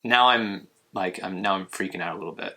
Now I'm freaking out a little bit.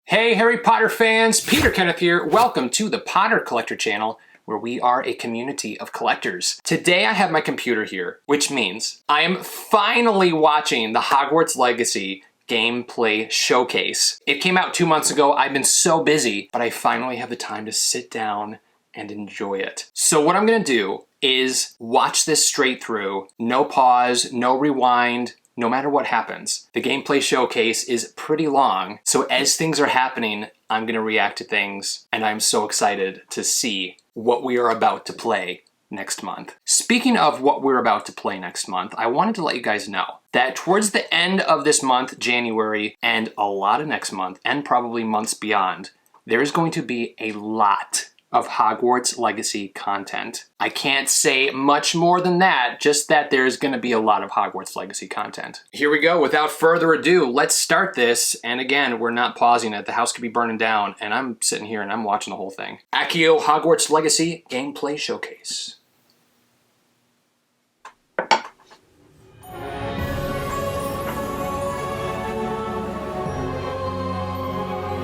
Hey Harry Potter fans, Peter Kenneth here. Welcome to the Potter Collector channel, where we are a community of collectors. Today I have my computer here, which means I am finally watching the Hogwarts Legacy gameplay showcase. It came out 2 months ago. I've been so busy, but I finally have the time to sit down and enjoy it. So what I'm gonna do is watch this straight through, no pause, no rewind, no matter what happens. The gameplay showcase is pretty long, so as things are happening, I'm gonna react to things, and I'm so excited to see what we are about to play next month. Speaking of what we're about to play next month, I wanted to let you guys know that towards the end of this month, January, and a lot of next month, and probably months beyond, there is going to be a lot of Hogwarts Legacy content. I can't say much more than that, just that there's gonna be a lot of Hogwarts Legacy content. Here we go, without further ado, let's start this. And again, we're not pausing it. The house could be burning down, and I'm sitting here and I'm watching the whole thing. Accio Hogwarts Legacy Gameplay Showcase.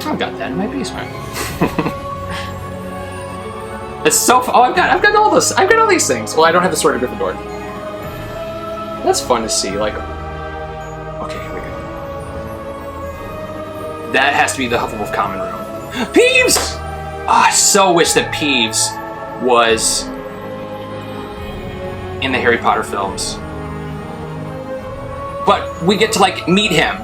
I've got that in my basement. It's so fun. Oh, I've got all this. I've got all these things. Well, I don't have the Sword of Gryffindor. That's fun to see. Like, okay, here we go. That has to be the Hufflepuff common room. Peeves! Oh, I so wish that Peeves was in the Harry Potter films. But we get to like meet him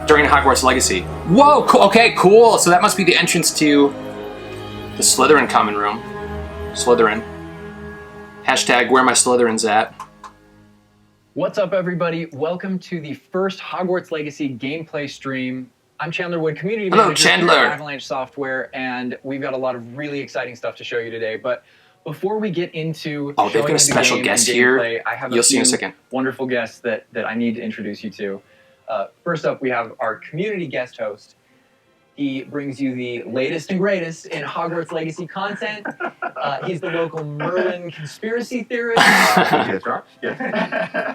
during Hogwarts Legacy. Whoa! Cool. Okay, cool. So that must be the entrance to the Slytherin common room. Slytherin. Hashtag where my Slytherins at. What's up, everybody? Welcome to the first Hogwarts Legacy gameplay stream. I'm Chandler Wood, community manager at Avalanche Software, and we've got a lot of really exciting stuff to show you today. But before we get into they've got a special guest here. I have You'll see in a second. Wonderful guests that I need to introduce you to. First up, we have our community guest host. He brings you the latest and greatest in Hogwarts Legacy content. He's the local Merlin conspiracy theorist.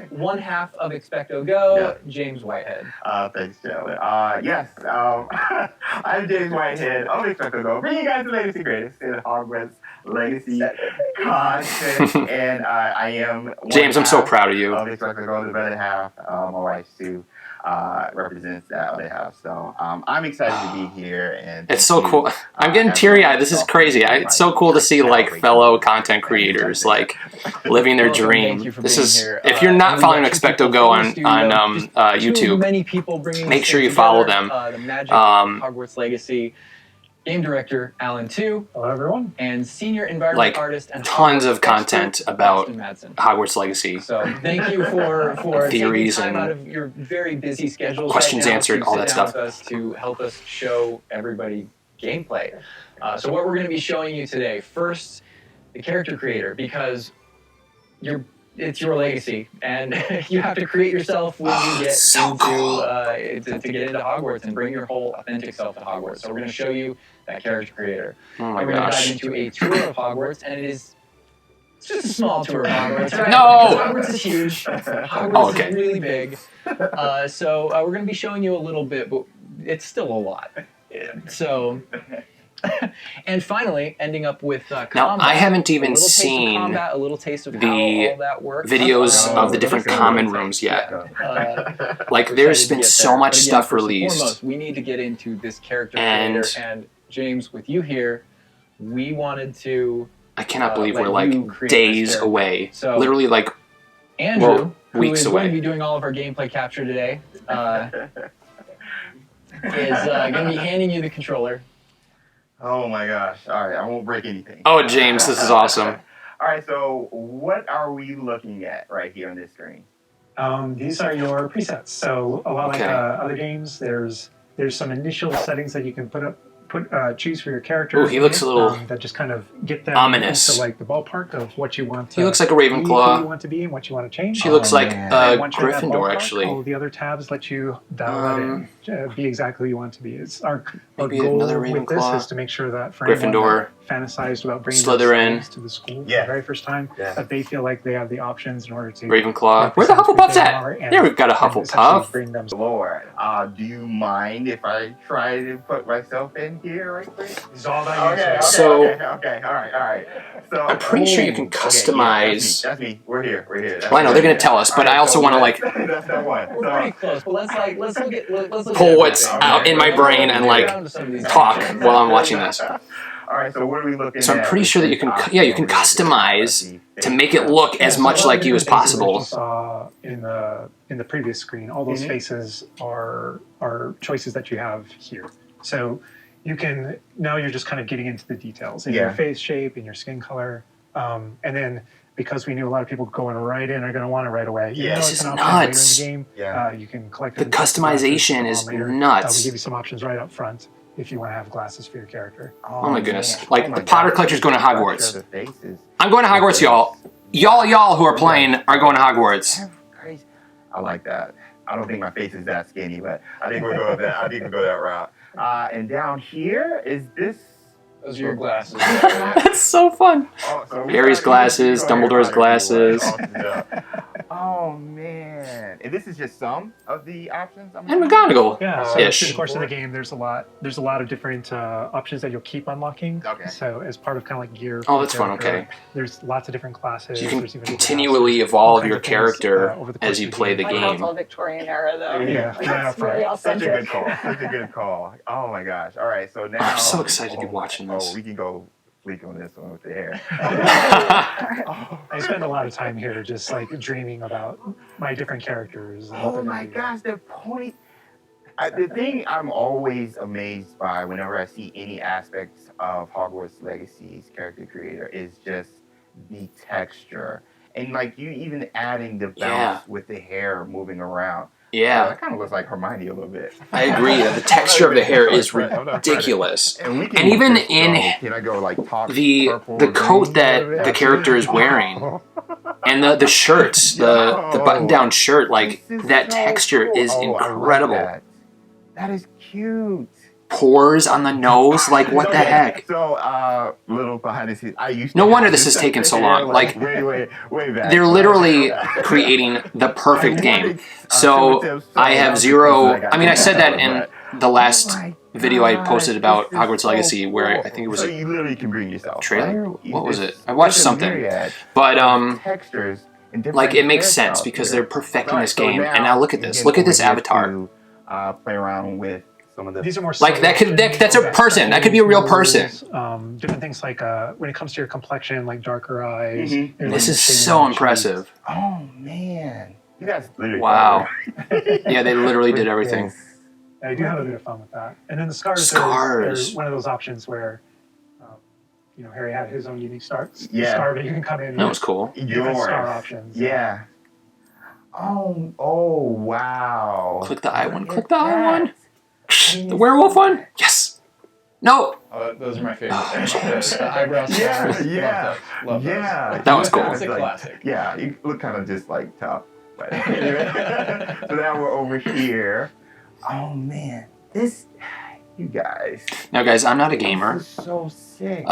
One half of Expecto Go, James Whitehead. Thanks, Chandler. Yes, I'm James Whitehead of Expecto Go, bringing you guys the latest and greatest in Hogwarts Legacy content. And I am James, I'm so proud of you. Of Expecto Go, the better half. My wife, Sue, represents that other half. So I'm excited to be here. And it's so cool. I'm getting teary-eyed. This is crazy. It's so cool to see like fellow content creators like living their dream. This is if you're not following Expecto Go on YouTube, make sure you follow them. The magic Hogwarts Legacy. Game director Alan Tu. Hello, everyone. And senior environment artist and tons of content about Hogwarts Legacy. So thank you for theories taking time and out of your very busy schedules. Questions answered, all that stuff. With us to help us show everybody gameplay. So what we're going to be showing you today, first, the character creator, because it's your legacy, and you have to create yourself when you get to get into Hogwarts and bring your whole authentic self to Hogwarts. So we're going to show you that character creator. Oh my we're going to gosh. dive into a tour of Hogwarts, and it's just a small tour of Hogwarts, right? No! Hogwarts is huge. Hogwarts is really big. So we're going to be showing you a little bit, but it's still a lot. So... and finally, ending up with combat. Now, I haven't even seen a little taste of the how all that works. videos of the different common rooms yet. Like, there's been so much stuff released. Foremost, we need to get into this character creator. And James, with you here, we wanted to... I cannot believe we're like days away. So, literally like Andrew, weeks who is away. going to be doing all of our gameplay capture today, is going to be handing you the controller. Oh my gosh. All right, I won't break anything. Oh, James, this is awesome. All right, so what are we looking at right here on this screen? These are your presets. So a lot like other games, there's some initial settings that you can put up choose for your character. Ooh, he looks a little that just kind of get them ominous. into like the ballpark of what you want. He looks like a Who Ravenclaw. you want to be and what you want to change. She looks like And once you're in that Gryffindor, ballpark, actually. all the other tabs let you dial it in, be exactly who you want to be. It's our Maybe goal another with this Ravenclaw. is to make sure that for anyone Gryffindor. that fantasized about bringing Slytherin. those to the school for the very first time, that they feel like they have the options in order to Ravenclaw. Where's the Hufflepuff's at? There, we've got a Hufflepuff. Bring them. Lord, do you mind if I try to put myself in here right quick? It's all about you. Okay, So- okay, all right. So I'm pretty sure you can customize. That's me. We're here. Well, I know they're gonna tell us, but I also want to like That's that one. We're pretty close, but let's look at pull what's out in my brain and like talk while I'm watching this. All right, so what are we looking at? So I'm pretty sure that you can, you can customize to make it look as much like you as possible. Saw in the previous screen, all those faces are choices that you have here. So you can now you're just kind of getting into the details in your face shape, in your skin color, and then because we knew a lot of people going right in are going to want it right away. This is option nuts. later in the game. You can collect The them, customization is later. nuts. We give you some options right up front if you want to have glasses for your character. Oh my goodness! Like the Potter Collector's going to Hogwarts. Faces. I'm going to Hogwarts, y'all. Y'all who are playing are going to Hogwarts. Crazy. I like that. I don't think my face is that skinny, but I think we'll go that. I think we'll go that route. And down here is this. Those are your glasses. That's so fun. So Harry's glasses, Dumbledore's glasses. Oh man! And this is just some of the options. And McGonagall. Yeah, so Ish. through the course of the game, there's a lot of different options that you'll keep unlocking. Okay. So as part of kind of like gear. Oh, that's fun. Okay. There's lots of different classes. You can There's even continually different evolve kinds your of things, character over the course as you of the play the My house all game. Victorian era though. Yeah, It's very Such a good authentic. call. Such a good call. Oh my gosh! All right, so now I'm so excited to be watching this. Oh, we can go fleek on this one with the hair. I spend a lot of time here just like dreaming about my different characters. and what Oh they're my gonna do. gosh, the point. The thing I'm always amazed by whenever I see any aspects of Hogwarts Legacy's character creator is just the texture. And like you even adding the bounce with the hair moving around. Yeah, That kind of looks like Hermione a little bit. I agree. The texture of the hair is ridiculous. And, we And even just in can I go like top the purple the or coat green? that the character is wearing and the shirts, the button down shirt, like This is that so texture cool. is Oh, I like incredible. that. That is cute. Pores on the nose, like what the heck? So, little behind the scenes. I used. No to wonder have this has taken so hair, long. Like, way back. They're literally creating the perfect game. So I have zero. I mean, I said that in the last video I posted about Hogwarts Legacy, where I think it was So a you literally can bring yourself. trailer. Right? What was It's it? I watched such a something, myriad but of textures and different like it makes sense hairstyles because here. they're perfecting Right, this so game. And now look at you this. can Look at this over here avatar. to, play around with some of the. These are more Like, that could- that's a person. That could be a real person. Different things like when it comes to your complexion, like darker eyes. Mhm. there's, This like, is shading so on the impressive. Oh man, you guys literally. Wow. Yeah, they literally did everything. cheeks. I do have a bit of fun with that. And then the scars. Scars. Are one of those options where, Harry had his own unique scar Yeah. that you can come in. That was cool. Different Yours. scar options. Yeah. Oh wow. Click the eye one. Look Click at the eye that. one. The werewolf one. Yes. No. Those are my favorite. Oh, James. The eyebrow scars. Yeah. Love those. Yeah. That was cool. It's a Like, classic. Yeah, you look kind of just like tough. But so now we're over here. Oh man, this, you guys. Now, guys, I'm not a gamer. This is so sick.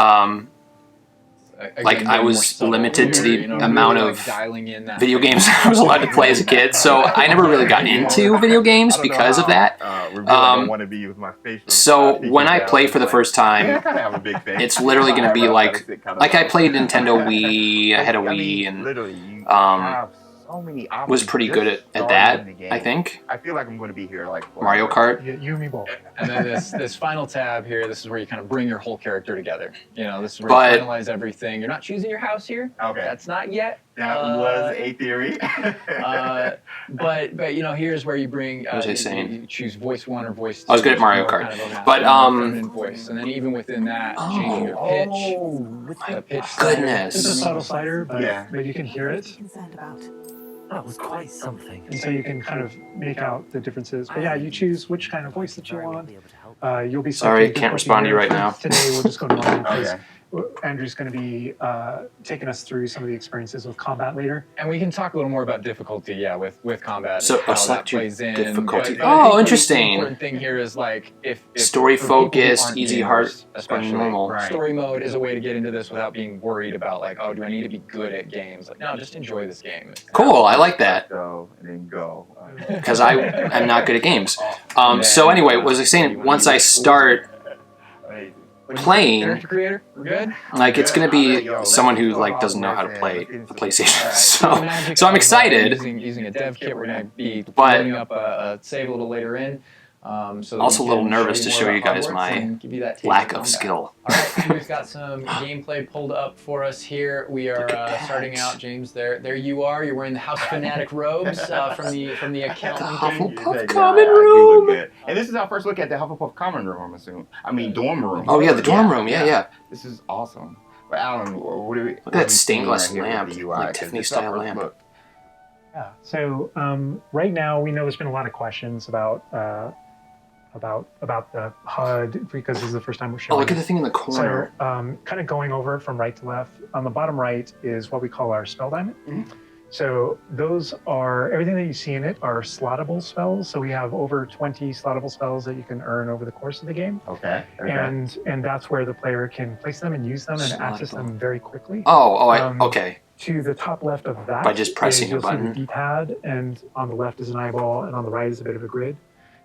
Again, Like, I getting was more subtle limited to here, the really, amount like, of dialing in that video face. games I was allowed to play as a kid, so I never really got into video games because of that. I want to be with my facial So features when I down, play for the like, first yeah, I time, kind of have a big face. it's literally going to be like I played Nintendo Wii, I had a I mean, Wii, and literally, you um, have so many options was pretty just good at starting that, in the game. I think. I feel like I'm going to be here like Mario Kart. You and me both. And then this final tab here, this is where you kind of bring your whole character together. This is where But- you finalize everything. You're not choosing your house here. Okay, That's not yet. that was a theory. But here's where you bring. What was I you- saying? You choose voice 1 or voice 2. I was good at Mario more Kart. kind of a But, feminine voice, and then even within that, changing your pitch. My The pitch slider. It's a goodness. subtle slider, but Yeah. maybe you can hear it. Concerned about. That was quite something. And so you can kind of make out the differences. But yeah, you choose which kind of voice that you want. You'll be Sorry, selecting can't respond to you right difficulty now. here. Today we'll just go normal because Okay. Andrew's going to be taking us through some of the experiences with combat later. And we can talk a little more about difficulty, with combat. So, and how select that your plays in. difficulty. But I think Oh, interesting. The important thing here is like if Story for people who focused, aren't easy, gamers, hard, or especially normal. Right. story mode is a way to get into this without being worried about like, oh, do I need to be good at games? Like, no, just enjoy this game. Cool, I like that. Go and then go. Because I am not good at games. So anyway, what was I saying? Once I start Amazing. playing, Character creator, we're good. like it's gonna be someone who like doesn't know how to play a PlayStation. So I'm excited. Using a dev kit, we're gonna be But- loading up a save a little later in. So that Also we a little can nervous show to you show more you about guys Hogwarts my and give you that taste lack of combat. skill. All right, we've got some gameplay pulled up for us here. We are Look at that. starting out, James. There you are. You're wearing the House Fanatic robes from the account. The linking. Hufflepuff common room. And this is our first look at the Hufflepuff common room, I'm assuming. I mean, dorm room. Oh yeah, the dorm room. Yeah. This is awesome. But Alan, what do we? Look at that stained glass lamp, like Tiffany style lamp. Yeah. So right now we know there's been a lot of questions about the HUD because this is the first time we're Oh, showing. look at the thing in the corner. So kind of going over from right to left. On the bottom right is what we call our spell diamond. Mhm. So those are everything that you see in it are slottable spells. So we have over 20 slottable spells that you can earn over the course of the game, Okay. and that's where the player can place them and use them and access Slottable. them very quickly. Oh, okay. To the top left of that, By just pressing is a you'll see button. the D-pad, and on the left is an eyeball, and on the right is a bit of a grid.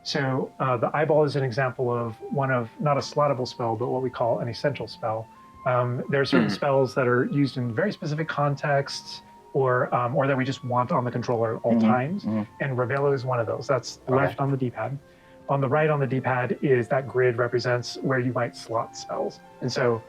So the eyeball is an example of one of not a slottable spell, but what we call an essential spell. There are certain spells that are used in very specific contexts, or that we just want on the controller at all times, and Ravello is one of those. That's left on the D-pad. On the right on the D-pad is that grid represents where you might slot spells. And so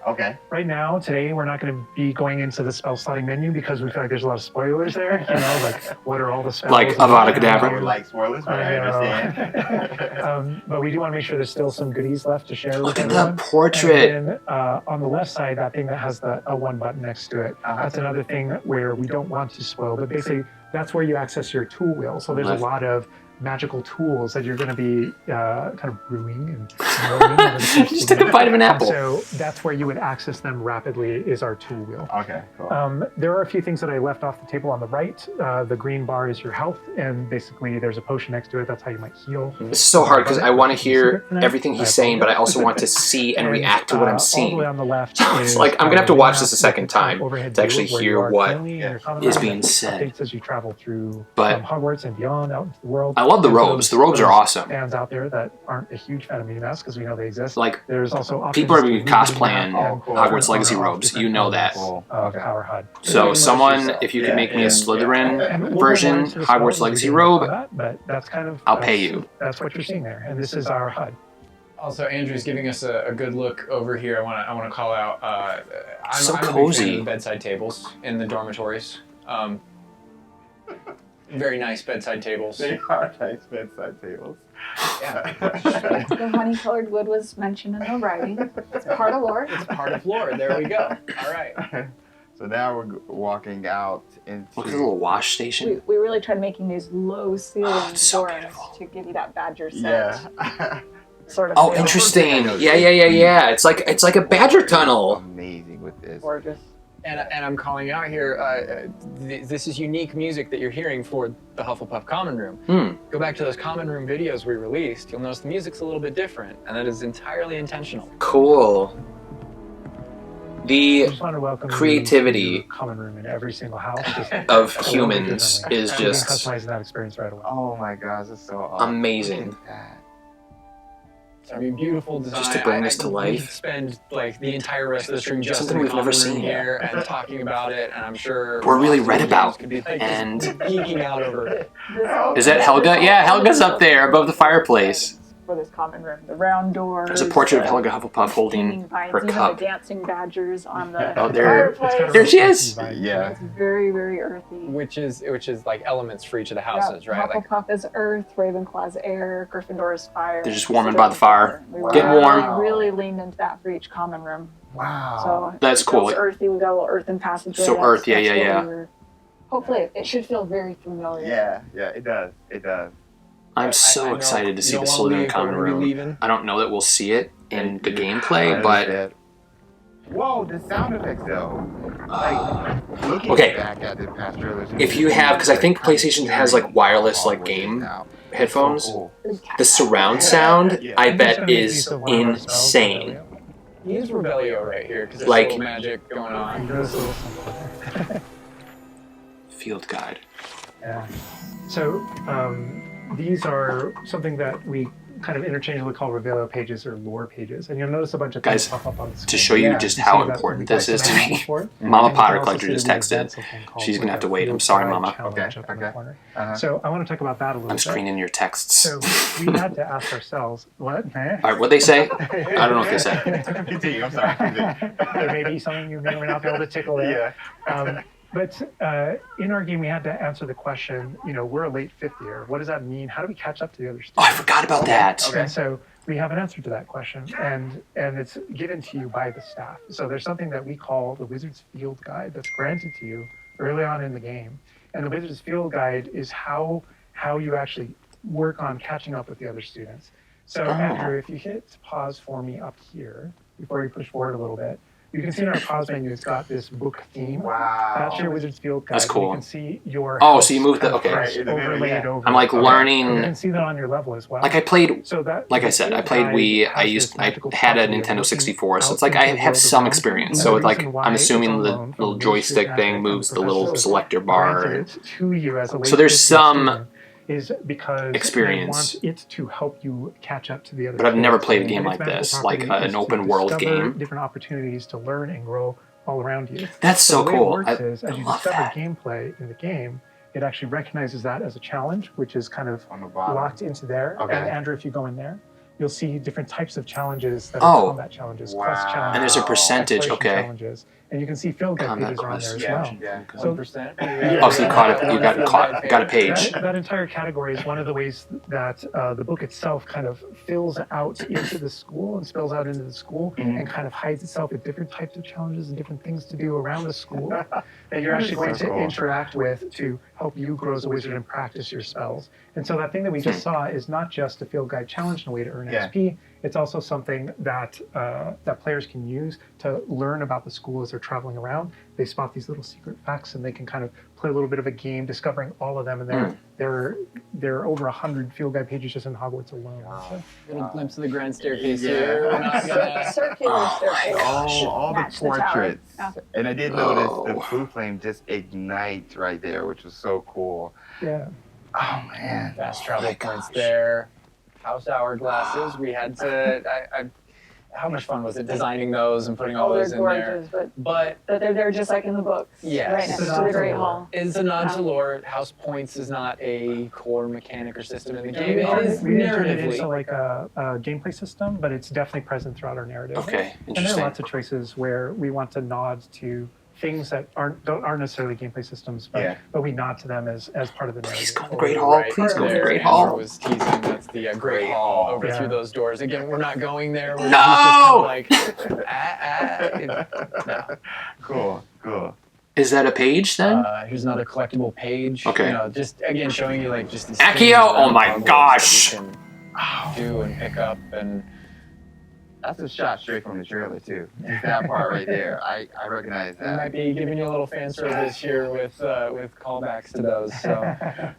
right now, today, we're not going to be going into the spell slotting menu because we feel like there's a lot of spoilers there. You know, like what are all the spells? Like Avada Kedavra. I would like spoilers, but I understand. But we do want to make sure there's still some goodies left to share. Look with at the everyone. portrait. And then on the left side, that thing that has the L1 button next to it, that's another thing where we don't want to spoil, but basically that's where you access your tool wheel. So there's a lot of magical tools that you're going to be kind of brewing and growing over the course of the Just took a game. bite of an apple. So that's where you would access them rapidly is our tool wheel. Okay, cool. There are a few things that I left off the table on the right. The green bar is your health, and basically there's a potion next to it. That's how you might heal. This is so hard because I want to hear everything he's saying, but I also want to see and react to what I'm All the seeing. way on the left It's is, like I'm gonna have to watch this a the second time overhead to actually view where hear you are what currently in your common is room being that said. updates as you travel through But Hogwarts and beyond out into the world. I love the And robes. The robes are those awesome. Fans out there that aren't a huge fan of Minnie Mouse because we know they exist. Like There's also people are options to cosplaying and Hogwarts on Legacy and off robes. different You know that. elements of our HUD. So someone, if you could make me a And Slytherin we'll go version more into the Hogwarts spells Legacy and robe, that, but that's kind of I'll pay you. That's what you're seeing there, and this is our HUD. Also, Andrew's giving us a good look over here. I want to call out. So I'm a big fan cozy. of the bedside tables in the dormitories. Very nice bedside tables. They are nice bedside tables. Yeah, The honey-colored wood was mentioned in the writing. It's part of lore. it's part of lore. There we go. All right. So now we're walking out into. Look at the little wash station. We really tried making these low-ceilinged it's so doors beautiful. to give you that badger scent. Yeah. Sort of. Oh, feel. interesting. Yeah. It's like a badger tunnel. Amazing with this. Gorgeous. And I'm calling out here, this is unique music that you're hearing for the Hufflepuff Common Room. Go back to those Common Room videos we released. You'll notice the music's a little bit different, and that is entirely intentional. Cool. I The just want to welcome creativity you to the common room in every single house. Just of a little bit humans differently. is And we can just customize that experience right away. Oh my gosh, it's so awesome. amazing. Look at that. So, I mean, beautiful design. Just to bring this to We life. could spend like the entire rest of the stream just Something in the we've never Common Room seen. here and talking about it, and I'm sure We're really lots of read games about, could be, like, and- just geeking out over it. Is that Helga? Yeah, Helga's up there above the fireplace. For this common room, the round doors. There's a portrait of the Helga Hufflepuff holding hanging vines, her even cup. the dancing badgers on the Oh, there- fireplace. There she is. Yeah. It's very, very earthy. Which is like elements for each of the houses, Yeah, right? Like Hufflepuff is earth, Ravenclaw's air, Gryffindor is fire. They're just warming by the fire. We Getting really, warm. really leaned into that for each common room. Wow. So That's it cool. feels earthy. We got a little earthen passageway. So earth, yeah. Hopefully, it should feel very familiar. Yeah, it does. It does. I'm so excited to see the Slytherin common room. Leaving. I don't know that we'll see it in the gameplay, but whoa, the sound effects though. Like looking okay. back at the past trailers, If you have, because I think PlayStation has like wireless like game headphones, So cool. the surround sound I bet is insane. He's Rebellio right here because there's Like- a little magic going on. There's a little something. Field guide. Yeah. So these are something that we kind of interchangeably call Revelio pages or lore pages, and you'll notice a bunch of things Guys, pop up on the screen. to show you just you how see that important we this is to talked me. about before. Mama And you Potter can also Collector see just that we texted. invent something called She's gonna have to a wait. I'm field sorry, guide Mama. challenge up in the Okay. corner. Uh-huh. So I want to talk about that a little I'm bit. screening your texts. So we had to ask ourselves, what? All right, what'd they say? I don't know what they said. Continue. I'm sorry. There may be something you may or may not be able to tickle there. Yeah. But in our game, we had to answer the question, we're a late fifth year. What does that mean? How do we catch up to the other students? Oh, I forgot about that. Okay. And so we have an answer to that question, and it's given to you by the staff. So there's something that we call the Wizard's Field Guide that's granted to you early on in the game. And the Wizard's Field Guide is how you actually work on catching up with the other students. So Andrew, if you hit pause for me up here, before you push forward a little bit, you can see in our pause menu, it's got this book theme. Wow. That's your Wizard's Field Guide. That's cool. You can see your Oh, so you moved the- house okay. Right, in the middle, overlaid yeah. over. I'm like You learning. can see that on your level as well. Like I played. So that, Like I said, I played Wii. I had a Nintendo 64, so it's like I have some experience. So it's like I'm assuming the little joystick thing moves the little selector bar. Granted it to you as a late So there's 50th some student is because experience. they want it to help you catch up to the other. But I've never kids. played a And game its like magical this, like property an is to open world discover game. Different opportunities to learn and grow all around you. That's so the way cool. It works I is, as you love discover that. gameplay in the game, it actually recognizes that as a challenge, which is kind of On the bottom. locked into there. Okay. And Andrew, if you go in there, you'll see different types of challenges that are combat challenges, quest Wow. challenges, And there's a percentage, exploration okay. challenges, and you can see field guide Combat pages are on there as quest, well. Yeah. So 1%. Oh, so you caught it. You got a page. that entire category is one of the ways that the book itself kind of fills out into the school and spills out into the school and kind of hides itself with different types of challenges and different things to do around the school that you're actually going to So cool. interact with to help you grow as a wizard and practice your spells. And so that thing that we just saw is not just a field guide challenge and a way to earn Yeah. XP. It's also something that that players can use to learn about the school as they're traveling around. They spot these little secret facts, and they can kind of play a little bit of a game, discovering all of them. And there are over 100 field guide pages just in Hogwarts alone. So, Little glimpse of the grand staircase Yeah. here. We're not gonna... Circular staircase. All the Match the tower. portraits. Yeah. And I did notice the Oh. blue flame just ignite right there, which was so cool. yeah. Oh man. Fast travel my points gosh. there. House hourglasses. We had to. How much fun was it designing those and putting all Oh, they're those in there? gorgeous, But but they're just like in the books. Yes. Right next It's to a the Great nod to Hall. it's a nod to lore. House points is not a core mechanic or system in the game. We It is didn't turn it into narratively. like a gameplay system, but it's definitely present throughout our narrative. Okay, And there are interesting. lots of choices where we want to nod to things that aren't necessarily gameplay systems, but, Yeah. but we nod to them as part of the narrative. Please go in the Great Hall. Please go in the there, Great Andrew Hall. was teasing that's the Great Hall over Yeah. through those doors. Again, we're not going there. We're No! just kind of like, no. Cool. Is that a page then? Here's another collectible page. Okay. You know, just again showing you like just these Accio! things Oh around my Hogwarts gosh! that you can do and pick up and That's a shot straight from the trailer too. That part right there. I recognize we might that. be giving you a little fan service here with callbacks to those. So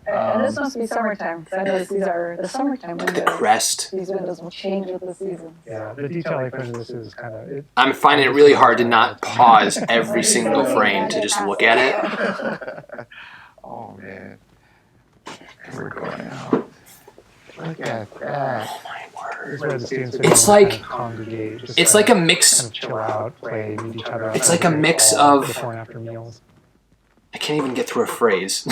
And this must be summertime, because I noticed these are the summertime The windows. crest. These windows will change with the season. Yeah, the detail I put in this is kind of I'm finding it really hard to not pause every single frame to just look at it. Oh man. We're going out. Look at that. Oh my word. is where the students would It's all like- kind of congregate. Just It's kind like a of mix. chill out, play, meet each other. It's outside like a the mix hall of- before and after meals. I can't even get through a phrase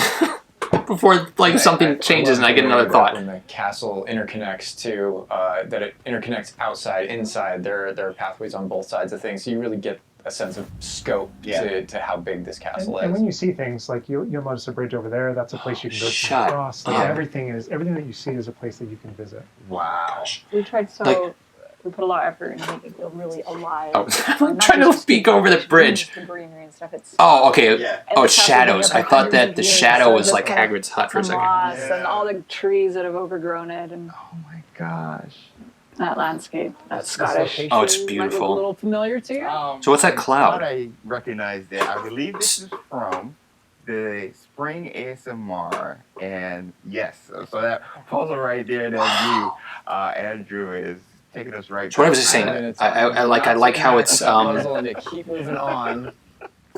before like something changes and I get another thought. When the castle interconnects to that it interconnects outside, inside. There are pathways on both sides of things, so you really get a sense of scope Yeah. to how big this castle And when is. you see things like you'll notice a bridge over there. That's a place you can go to Shut across. Like up. everything that you see is a place that you can visit. Wow. We tried so Like- We put a lot of effort into making it feel really alive. Oh, I'm Not trying to just speak over the bridge. The greenery and stuff. It's Oh, okay. Yeah. Oh, the it's castle being shadows. up I for thought hundreds that of the years, shadow so was just like kind of Hagrid's hut for a the second. moss Yeah. and all the trees that have overgrown it, and Oh my gosh. that landscape. That's This Scottish. location Oh, it's might look beautiful. a little familiar to you? So what's that I cloud? thought I recognized it. I believe this is from the Spring ASMR, and yes, so that puzzle right there, that view, Andrew is taking us right. So what I was back just to saying, that. I like how it's puzzle and to keep moving on.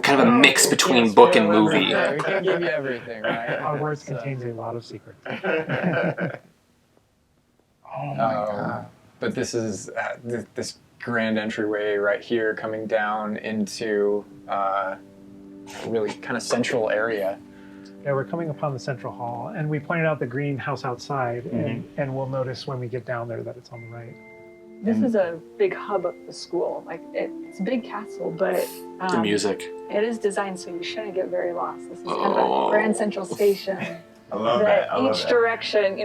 kind of a mix We between can't book and spoil movie. everything. We can't give you everything, right? Hogwarts So- contains a lot of secrets. Oh my god. But this is this grand entryway right here coming down into a really kind of central area. Yeah, we're coming upon the central hall, and we pointed out the greenhouse outside, and we'll notice when we get down there that it's on the right. This is a big hub of the school. Like it's a big castle, but The music. it is designed so you shouldn't get very lost. This is kind of a grand central station. I love that. I love Each that. direction,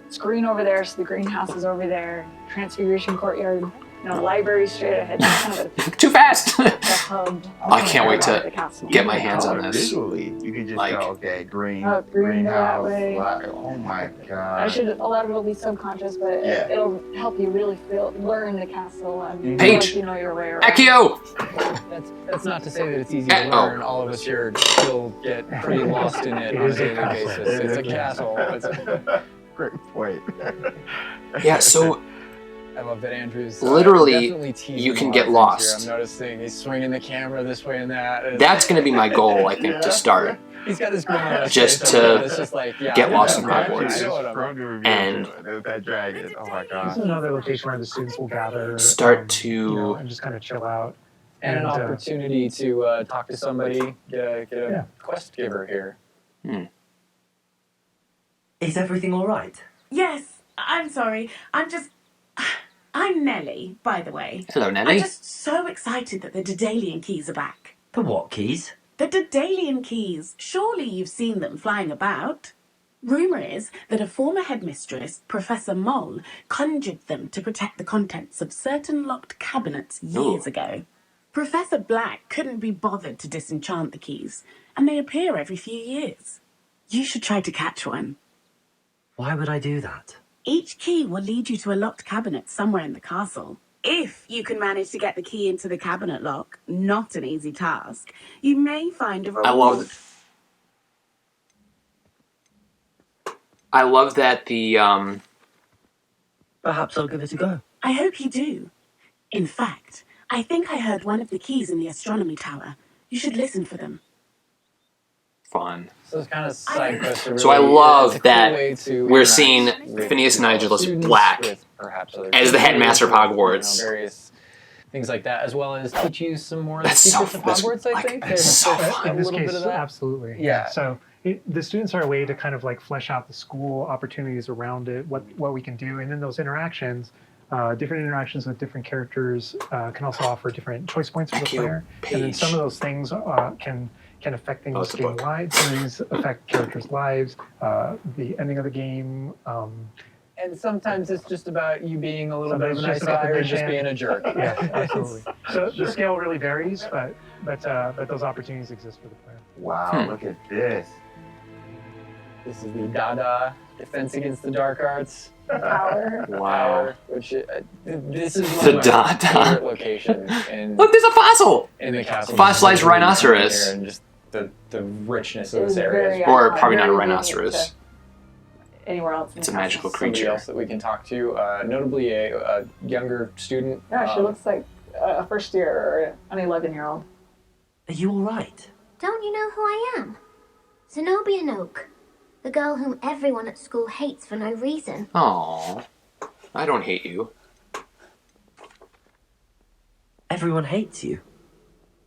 it's green over there, so the greenhouse is over there. Transfiguration courtyard, library straight ahead. It's kind of Too fast! a hub. I can't wait to the castle. get my hands on Color this. Visually, you can just Like- go, okay, green, Oh, green that greenhouse. way. Oh my god. A lot of it will be subconscious, but Yeah. it'll help you really learn the castle and feel Page. like you know your way around. Accio! That's not to say that it's easy to Oh. learn. All of us here still get pretty lost in it It on a is a daily castle. basis. It's a castle. Great point. Yeah, so I love that Andrew's Literally, definitely teasing you can a lot get of things lost. here. I'm noticing he's swinging the camera this way and that. that's going to be my goal, I think, to start. He's got his grin on his Just face, to it's just like, yeah, get I know lost that, in right? Hogwarts. I know what I'm And- that dragon. Oh my This god. is another location where the students will gather, Start to- and just kind of chill out. And an And, opportunity to talk to somebody, get a Yeah. quest giver here. Is everything all right? Yes, I'm sorry. I'm Nellie, by the way. Hello, I'm Nelly. just so excited that the Daedalian keys are back. The what keys? The Daedalian keys. Surely you've seen them flying about. Rumour is that a former headmistress, Professor Moll, conjured them to protect the contents of certain locked cabinets years ago. Professor Black couldn't be bothered to disenchant the keys, and they appear every few years. You should try to catch one. Why would I do that? Each key will lead you to a locked cabinet somewhere in the castle. If you can manage to get the key into the cabinet lock, not an easy task, you may find a reward. I love that the Perhaps I'll give it a go. I hope you do. In fact, I think I heard one of the keys in the astronomy tower. You should listen for them. fun. So it's kind of side quests. So I love that we're we're seeing Phineas Nigellus Black as the headmaster of Hogwarts. Various things like that, as well as teach you some more of the That's so- secrets of that's Hogwarts, I like- think. it's so fun. a In this little case, bit of that. absolutely. Yeah. So the students are a way to kind of like flesh out the school opportunities around it, what we can do, and then those interactions, different interactions with different characters can also offer different choice points for the Thank you, player. And then Paige. some of those things can affect things it's a game book. wide. Some things affect characters' lives, the ending of the game. And sometimes it's just about you being a little bit of a Sometimes nice it's just about guy the or just mission. being a jerk. Yeah, absolutely. So the scale really varies, but those opportunities exist for the player. Wow, look at this. This is the Dada Defense Against the Dark Arts. Power. Wow. Which this is one The of my Dada. favorite locations in Look, there's a fossil! in the castle. Fossilized Just really rhinoceros. here and just the richness of It this is area. very, Or probably not a very unique rinoceros. to Anywhere else in It's the a magical castle. Somebody creature. else that we can talk to, notably a younger student. Yeah, she looks like a first year or an 11-year-old. Are you all right? Don't you know who I am? Zenobia Noak, the girl whom everyone at school hates for no reason. Aww. I don't hate you. Everyone hates you.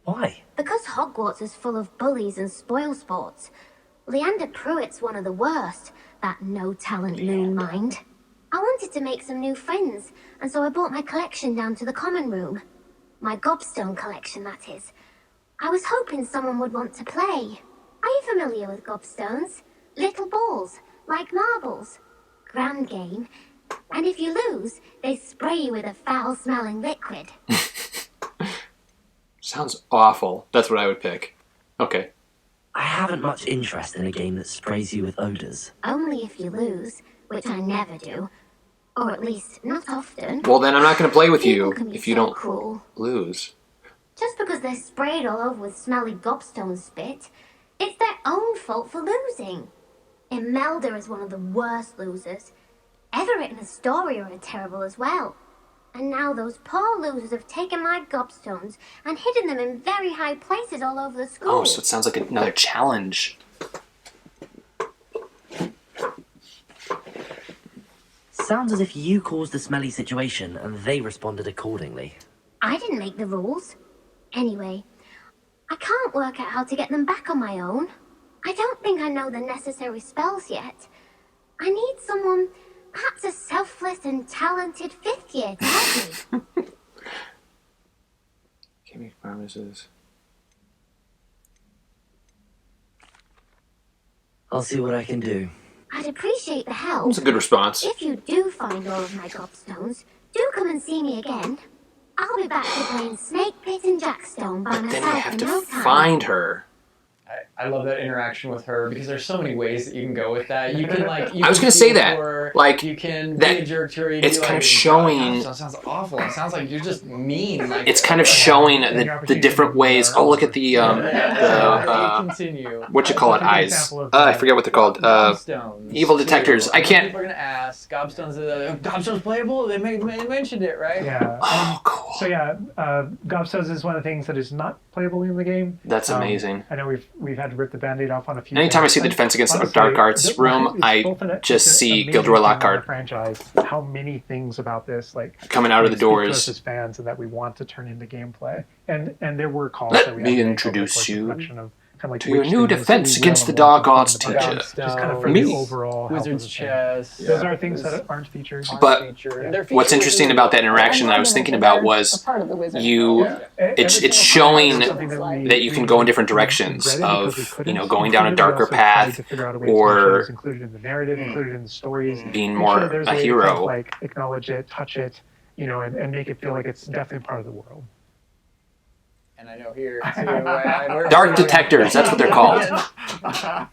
Why? Because Hogwarts is full of bullies and spoilsports. Leander Pruitt's one of the worst, that no-talent moon mind. I wanted to make some new friends, and so I brought my collection down to the common room. My gobstone collection, that is. I was hoping someone would want to play. Are you familiar with gobstones? Little balls, like marbles. Grand game. And if you lose, they spray you with a foul-smelling liquid. Sounds awful. That's what I would pick. Okay. I haven't much interest in a game that sprays you with odors. Only if you lose, which I never do. Or at least, not often. Well, then I'm not going to play with you People can be if you so don't cruel. lose. Just because they're sprayed all over with smelly gobstone spit, it's their own fault for losing. Imelda is one of the worst losers. Everett and Astoria are terrible as well. And now those poor losers have taken my gobstones and hidden them in very high places all over the school. Oh, so it sounds like another challenge. Sounds as if you caused the smelly situation and they responded accordingly. I didn't make the rules. Anyway, I can't work out how to get them back on my own. I don't think I know the necessary spells yet. I need someone, perhaps a selfless and talented 5th year to help me. Can't make promises. I'll see what I can do. I'd appreciate the help. That's a good response. If you do find all of my gobstones, do come and see me again. I'll be back to playing Snake Pit and Jackstone by Then you myself have in to no time. find her. I love that interaction with her because there's so many ways that you can go with that. You can like. I was gonna say that, like, you can that be a jerk to her. You it's can be kind like, of showing- "God, that sounds awful. It sounds like you're just mean. Like, It's kind of showing the different ways. Oh, look at the continue. what you call it, eyes. I forget what they're called. Gobstones, evil detectors. too. I can't- People are gonna ask. Gobstones playable? They mentioned it, right? Yeah. Oh, cool. So yeah, gobstones is one of the things that is not playable in the game. That's amazing. I know we've had to rip the Band-Aid off on a few. Anytime I things, see the but Defense Against the honestly, Dark Arts it's room, I both just it's an see amazing Gilderoy thing about Lockhart the franchise. How many things about this like coming out of the speak to us doors. as fans and that we want to turn into gameplay. And there were calls Let that we me had to make over the introduce course of you production of kind of like to your which new things Defense we Against will the and won't Dark include in Arts the product. teacher. Just kind of for Me. the overall health of Wizard's the thing. chess. Those are things that aren't featured. But what's interesting about that interaction that I was thinking about was it's showing that you can go in different directions of, you know, going down a darker path or included in the narrative, included in the stories, being make more sure there's a way to hero. kind of, like acknowledge it, touch it, you know, and make it feel like it's definitely part of the world. And I know here too. Dark detectors, that's what they're called. I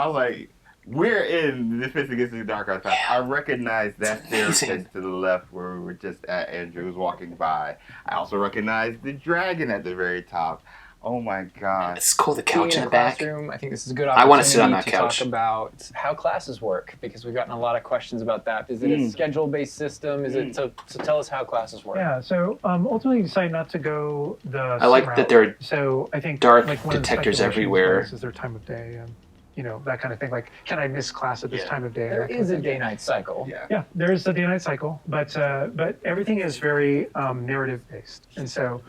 was like, we're in the Defense Against the Dark Arts. I recognize that staircase to the left where we were just at. Andrew was walking by. I also recognize the dragon at the very top. Oh my god. It's cool, the couch in Being the a back. classroom, I think this is a good I opportunity wanna sit on that to couch. talk about how classes work because we've gotten a lot of questions about that. Is it a schedule-based system? Is it so tell us how classes work? Yeah, so ultimately you decided not to go the I like sim that route. there are So I think dark like one of the detectors speculations everywhere. was, is there time of day and you know that kind of thing. Like, can I miss class at this time of day? There is a day-night cycle. Yeah, there is a day-night cycle, but everything is very narrative-based, and so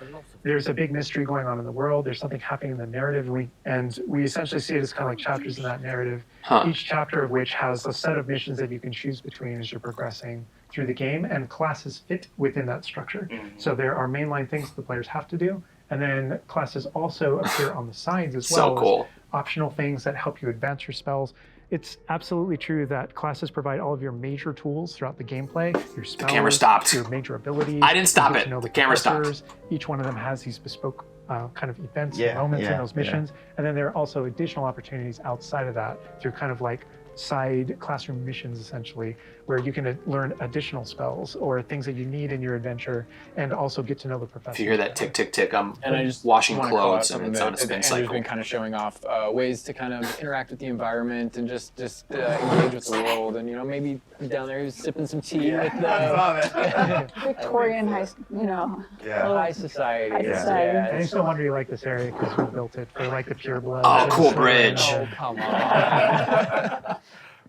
there's a big mystery going on in the world. There's something happening in the narrative, and we essentially see it as kind of like chapters in that narrative. Huh. Each chapter of which has a set of missions that you can choose between as you're progressing through the game, and classes fit within that structure. So there are mainline things the players have to do, and then classes also appear on the sides as So well. cool. As optional things that help you advance your spells. It's absolutely true that classes provide all of your major tools throughout the gameplay. Your spells, camera stopped. your major abilities. I didn't stop you get it. to know The camera stopped. professors. Each one of them has these bespoke kind of events Yeah, and moments in yeah, those missions. And then there are also additional opportunities outside of that through kind of like side classroom missions, essentially, where you can learn additional spells or things that you need in your adventure and also get to know the professors. If you hear that tick, tick, tick, I'm And I just washing wanna call out clothes and something it's on a that spin Andrew's cycle. been kind of showing off ways to kind of interact with the environment and just engage with the world. And, you know, maybe down there he was sipping some tea with the Victorian high, you know. high society. High society. I just don't wonder you like this area because we built it for like the pure blood. Oh, cool bridge. Oh, come on.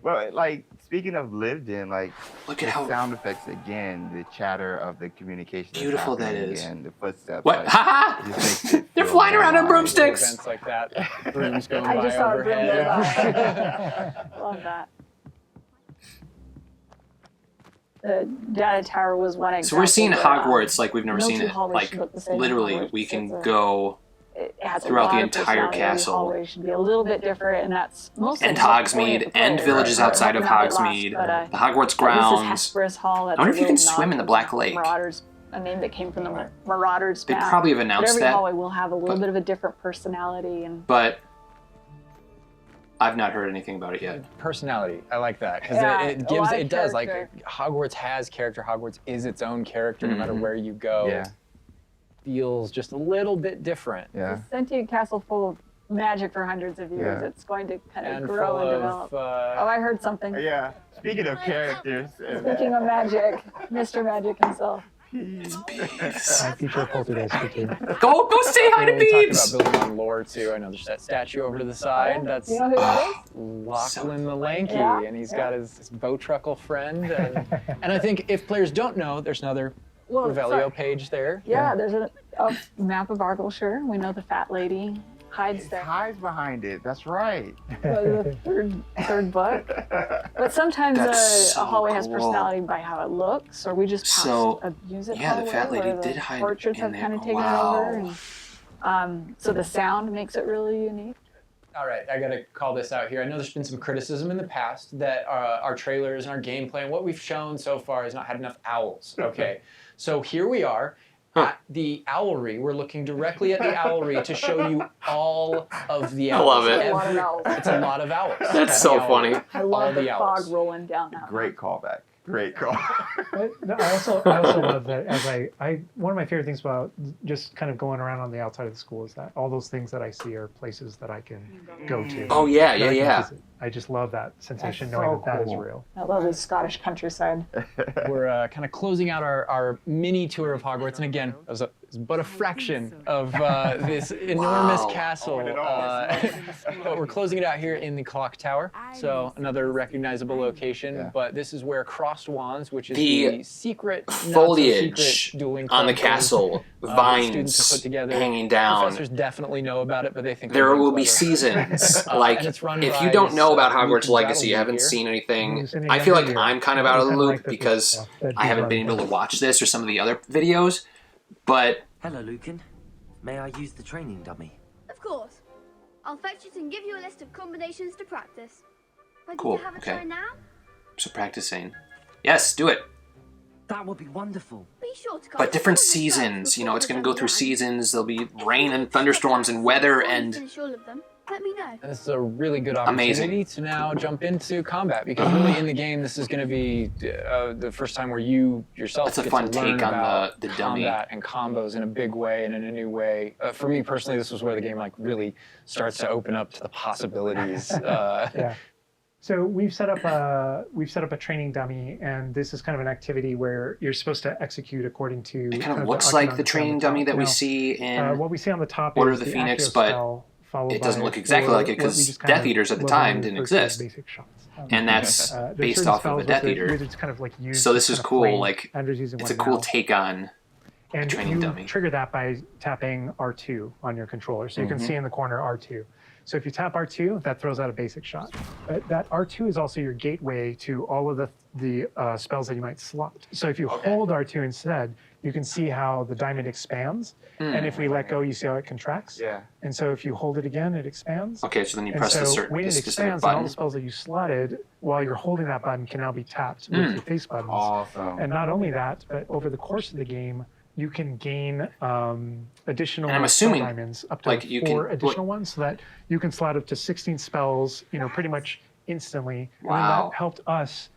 Well, like, speaking of lived in, like, Look at the how sound effects again, the chatter of the communication. that's beautiful that happening is. Again, the footsteps. What? like, Ha it just makes it They're feel flying around on alive. broomsticks. Events like that. Brooms going I by just saw a broom overhead. go by. Love that. The data tower was one example. So we're seeing where, Hogwarts like we've never no seen two it. hallways Like should look the same in literally, Hogwarts. we can It's a- go it has Throughout a the lot entire of personality. castle. Hallways should be a little bit different, and that's mostly And the point Hogsmeade, of the and play, villages right? outside of Not get lost, Hogsmeade, but, the Hogwarts This is grounds. Hesperus Hall. That's I wonder if you a can little swim nod in the to Black Lake. Marauders, a name that came from the Marauders They map. probably have But announced every that, hallway will have a little bit of a different personality, and but I've not heard anything about it yet. Personality, I like that because Yeah, it a gives lot of it does like character. Hogwarts has character. Hogwarts is its own character no matter Mhm. where you go. Yeah. Feels just a little bit different. Yeah. a sentient castle full of magic for hundreds of years. Yeah. It's going to kind of And grow full and of develop. Oh, I heard something. Yeah. Speaking of characters, Speaking of magic, Mr. Magic himself. My future poltergeist speaking. Go say hi to We talked Beebs! about building on lore too. I know there's that statue over to the side. That's You know who that is? Lachlan the Lanky, Yeah, and he's got his Bowtruckle friend. And I think if players don't know, there's another Well, Revelio sorry. page there. Yeah, there's a map of Argyllshire. We know the fat lady hides It there. hides behind it. That's right. The third book. But sometimes That's so a hallway has cool. personality by how it looks, or we just pass So, a use it yeah, the hallway fat lady where the did hide portraits in have there. kind of taken Wow. it over. And, so the sound makes it really unique. All right, I gotta call this out here. I know there's been some criticism in the past that our trailers and our gameplay and what we've shown so far has not had enough owls. Okay, so here we are at the owlery. We're looking directly at the owlery to show you all of the I owls. love it. A lot of owls. It's a lot of owls. That's at so the owlery. funny. I All love the owls. fog rolling down that. Great callback. Great call. But I also love that as I one of my favorite things about just kind of going around on the outside of the school is that all those things that I see are places that I can go to. Oh, yeah, that I can yeah. visit. I just love that sensation That's knowing so that is cool. real. I love the Scottish countryside. We're kind of closing out our mini tour of Hogwarts, and again, it was but a fraction of this enormous Wow. castle. Oh, it all. But we're closing it out here in the clock tower, so another recognizable location. Yeah. But this is where Crossed Wands, which is The the secret Foliage not-so-secret dueling on the club castle, that students have vines put together. hanging down. Professors definitely know about it, but they think There they're will being be clever. seasons. And Like, it's run if by you don't know about this, Hogwarts Luke Legacy, you Battleby haven't here. seen anything. Who's in a I feel like younger year. I'm kind of out of the Kinda loop like this because stuff that I haven't been people able to watch this or some of the other videos. But Hello, Lucan. May I use the training dummy? Of course. I'll fetch it and give you a list of combinations to practice. Ready Cool, to have a okay. try now? so practicing. Yes, do it. That would be wonderful. Be sure to But different cast all your spells seasons. You know, before it's the going to go through sun seasons. There'll be rises. rain and If you thunderstorms and weather before you and finish all of them, let me know. And this is a really good Amazing. opportunity to now jump into combat because really in the game this is going to be the first time where you yourself That's a get fun to learn take on about the dummy. combat and combos in a big way and in a new way. For me personally, this was where the game like really starts to open up to the possibilities. Yeah. So we've set up a training dummy, and this is kind of an activity where you're supposed to execute according to. it kind of the looks like icon the on training top. dummy that we Now, see in what we see on the top Order is of the Phoenix, Accio but spell, followed it doesn't by look exactly like it what we 'cause just kind Death of Eaters at the literally time didn't refer to as exist. basic shots. and that's There's based certain off of spells a with Death the Eater. wizards kind of like use So this kind is of cool, frame. like, Andrew's using It's one a cool now. take on And training you dummy. trigger that by tapping R2 on your controller. So you can see in the corner R2. So if you tap R2, that throws out a basic shot. But that R2 is also your gateway to all of the spells that you might slot. So if you hold R2 instead, you can see how the diamond expands. And if we let go, you see how it contracts. Yeah. And so if you hold it again, it expands. Okay, so then you And press so the certain when the it specific expands, and all button. the spells that you slotted while you're holding that button can now be tapped with your face buttons. Awesome. And not only that, but over the course of the game, you can gain additional And I'm assuming, diamonds, up to like, you 4 can- additional ones, so that you can slot up to 16 spells, pretty much instantly. And then Wow. that helped us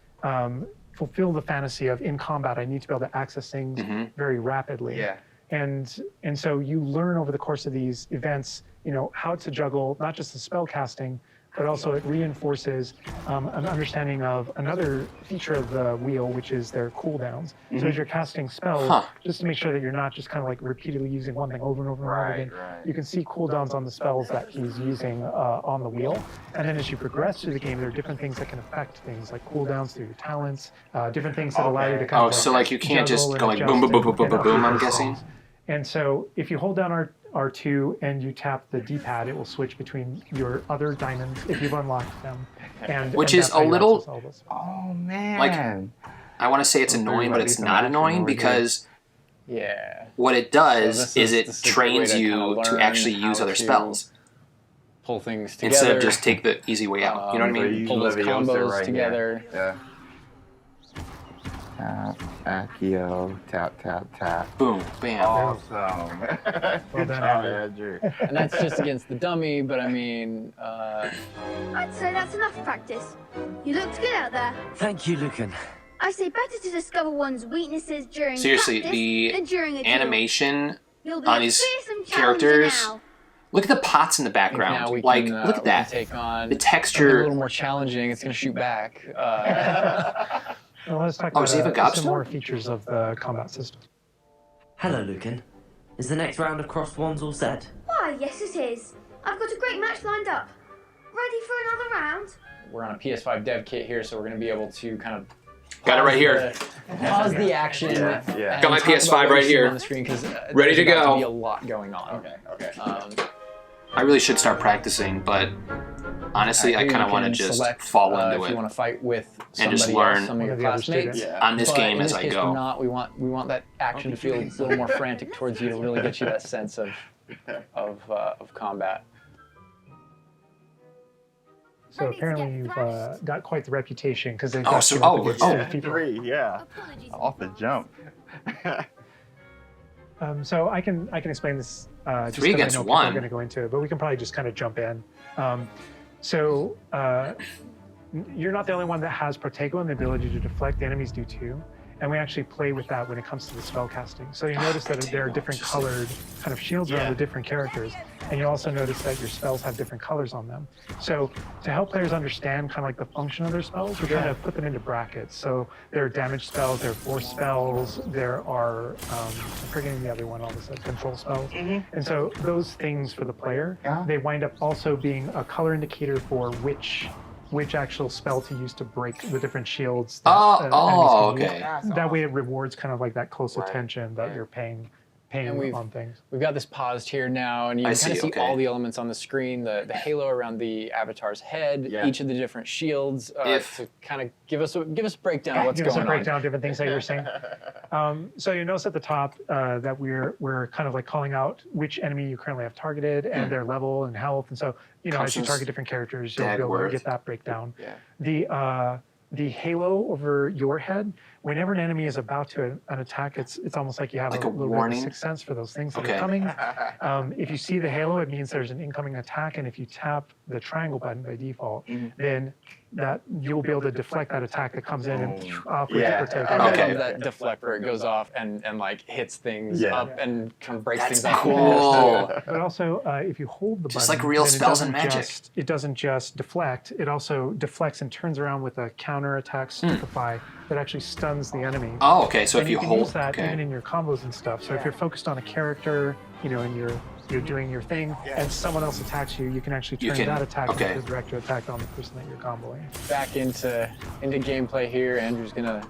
fulfill the fantasy of in combat, I need to be able to access things very rapidly. Yeah. And so you learn over the course of these events, how to juggle not just the spell casting, but also it reinforces an understanding of another feature of the wheel, which is their cooldowns. So as you're casting spells, just to make sure that you're not just kind of like repeatedly using one thing over and over and over Right, again, right. you can see cooldowns on the spells that he's using on the wheel. And then as you progress through the game, there are different things that can affect things like cooldowns through your talents, different things that allow you to kind Oh, of so like you can't just juggle go and like boom, boom, boom, boom, adjust boom, boom, and boom, I'm upgrade guessing. spells. And so if you hold down R2 and you tap the D-pad, it will switch between your other diamonds if you've unlocked them. Which and is that's how a you little- access all those. Oh man. Like, I want to say it's Those annoying, but really it's some not action annoying over here. because Yeah. What it So does this is is it a great way trains to you kinda to learn actually use how other to spells pull things together. instead of just take the easy way out. You know what I So mean? you Pull those use Leviosa combos right together. Here. Yeah. Tap, Accio, tap, tap, tap. Boom, bam. Awesome. Good done, job, Andrew. Andrew. And that's just against the dummy, but I mean, I'd say that's enough practice. You looked good out there. Thank you, Lucan. I say better to discover one's weaknesses during Seriously, practice the than during a duel. animation You'll be on a these fearsome challenger characters. now. Look at the pots in the now we background. can, Like, look we at can that. take on The something a texture. little more challenging. It's going to shoot back. Well, let's talk Oh, about does he have a some gobstone? more features of the combat system. Hello, Lucan. Is the next round of crossed wands all set? Why, yes it is. I've got a great match lined up. Ready for another round? We're on a PS5 dev kit here, so we're going to be able to kind of Got it right here. pause the action. Yeah. and Got my talk about PS5 what right we see here. on the screen, 'cause, Ready to there's about go. be a lot going on. Okay. I really should start practicing, but honestly, I Here kind of you want to can just select, fall into if it. you want to fight with And just somebody learn else, some of One your of the other classmates. students. on this But game in as this I case, go. we're not. We want that action to feel a little more frantic towards you to really get you that sense of combat. So apparently you've got quite the reputation because they've Oh, got so- you up oh, against oh. people. 3, yeah. Apologies. Off the jump. So I can explain this just 3 because against I know people are 1. going to go into it, but we can probably just kind of jump in. So you're not the only one that has Protego and the ability to deflect. The enemies do too. And we actually play with that when it comes to the spell casting. So you notice that there are different colored kind of shields around the different characters. And you also notice that your spells have different colors on them. So to help players understand kind of like the function of their spells, we're trying to put them into brackets. So there are damage spells, there are force spells, there are, I'm forgetting the other one, all of a sudden, control spells. And so those things for the player, they wind up also being a color indicator for which actual spell to use to break the different shields that enemies can use. Okay. That way it rewards kind of like that close attention that you're paying on things. We've got this paused here now, and you I can kind of see, see okay. all the elements on the screen, the halo around the avatar's head, each of the different shields, to kind of give us a breakdown of what's Give us going a on. breakdown of different things that you're saying. So you notice at the top that we're kind of like calling out which enemy you currently have targeted and their level and health. And so, as you Constance target different characters, you'll be able Dagworth. to get that breakdown. The halo over your head, whenever an enemy is about to an attack, it's almost like you have Like a a little warning? bit of a sixth sense for those things that Okay. are coming. If you see the halo, it means there's an incoming attack, and if you tap the triangle button by default, then that you'll be able to deflect that attack that comes in and off with Yeah. your protect. I Okay. love that deflect where it goes off and like hits things up and kind of breaks That's things up. cool. But also, if you hold the Just button, like real then it spells and doesn't magic. it doesn't just deflect. It also deflects and turns around with a counter attack stupefy that actually stuns the enemy. Oh, okay. So And if you can hold, use that okay. even in your combos and stuff. So if you're focused on a character, and you're doing your thing, and someone else attacks you, you can actually You turn can- that attack okay. into a direct attack on the person that you're comboing. Back into gameplay here. Andrew's gonna